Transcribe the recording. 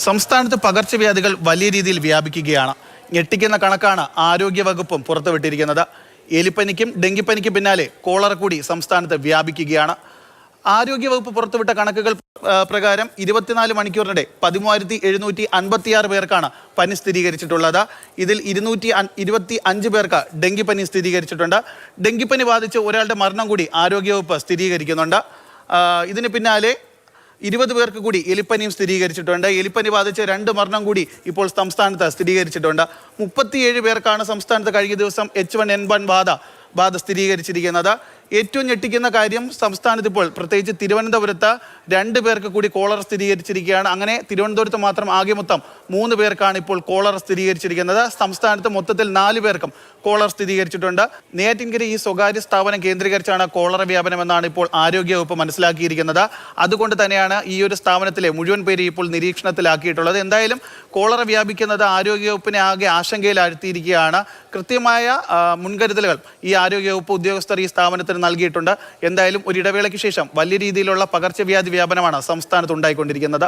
സംസ്ഥാനത്ത് പകർച്ചവ്യാധികൾ വലിയ രീതിയിൽ വ്യാപിക്കുകയാണ്. ഞെട്ടിക്കുന്ന കണക്കാണ് ആരോഗ്യവകുപ്പും പുറത്തുവിട്ടിരിക്കുന്നത്. എലിപ്പനിക്കും ഡെങ്കിപ്പനിക്കും പിന്നാലെ കോളറ കൂടി സംസ്ഥാനത്ത് വ്യാപിക്കുകയാണ്. ആരോഗ്യവകുപ്പ് പുറത്തുവിട്ട കണക്കുകൾ പ്രകാരം 24 മണിക്കൂറിനിടെ 13,756 പേർക്കാണ് പനി സ്ഥിരീകരിച്ചിട്ടുള്ളത്. ഇതിൽ 225 പേർക്ക് ഡെങ്കിപ്പനി സ്ഥിരീകരിച്ചിട്ടുണ്ട്. ഡെങ്കിപ്പനി ബാധിച്ച് ഒരാളുടെ മരണം കൂടി ആരോഗ്യവകുപ്പ് സ്ഥിരീകരിക്കുന്നുണ്ട്. ഇതിന് പിന്നാലെ 20 പേർക്ക് കൂടി എലിപ്പനിയും സ്ഥിരീകരിച്ചിട്ടുണ്ട്. എലിപ്പനി ബാധിച്ച് 2 മരണം കൂടി ഇപ്പോൾ സംസ്ഥാനത്ത് സ്ഥിരീകരിച്ചിട്ടുണ്ട്. 37 പേർക്കാണ് സംസ്ഥാനത്ത് കഴിഞ്ഞ ദിവസം H1N1 ബാധ സ്ഥിരീകരിച്ചിരിക്കുന്നത്. ഏറ്റവും ഞെട്ടിക്കുന്ന കാര്യം, സംസ്ഥാനത്ത് ഇപ്പോൾ പ്രത്യേകിച്ച് തിരുവനന്തപുരത്ത് 2 പേർക്ക് കൂടി കോളറ സ്ഥിരീകരിച്ചിരിക്കുകയാണ്. അങ്ങനെ തിരുവനന്തപുരത്ത് മാത്രം ആകെ മൊത്തം 3 പേർക്കാണ് ഇപ്പോൾ കോളറ സ്ഥിരീകരിച്ചിരിക്കുന്നത്. സംസ്ഥാനത്ത് മൊത്തത്തിൽ 4 പേർക്കും കോളറ സ്ഥിരീകരിച്ചിട്ടുണ്ട്. നെയ്യാറ്റിൻകര ഈ സ്വകാര്യ സ്ഥാപനം കേന്ദ്രീകരിച്ചാണ് കോളറ വ്യാപനമെന്നാണ് ഇപ്പോൾ ആരോഗ്യവകുപ്പ് മനസ്സിലാക്കിയിരിക്കുന്നത്. അതുകൊണ്ട് തന്നെയാണ് ഈ ഒരു സ്ഥാപനത്തിലെ മുഴുവൻ പേര് ഇപ്പോൾ നിരീക്ഷണത്തിലാക്കിയിട്ടുള്ളത്. എന്തായാലും കോളറ വ്യാപിക്കുന്നത് ആരോഗ്യവകുപ്പിനെ ആകെ ആശങ്കയിലാഴ്ത്തിയിരിക്കുകയാണ്. കൃത്യമായ മുൻകരുതലുകൾ ഈ ആരോഗ്യവകുപ്പ് ഉദ്യോഗസ്ഥർ ഈ സ്ഥാപനത്തിന് നൽകിയിട്ടുണ്ട്. എന്തായാലും ഒരു ഇടവേളയ്ക്ക് ശേഷം വലിയ രീതിയിലുള്ള പകർച്ചവ്യാധി വ്യാപനമാണ് സംസ്ഥാനത്ത് ഉണ്ടായിക്കൊണ്ടിരിക്കുന്നത്.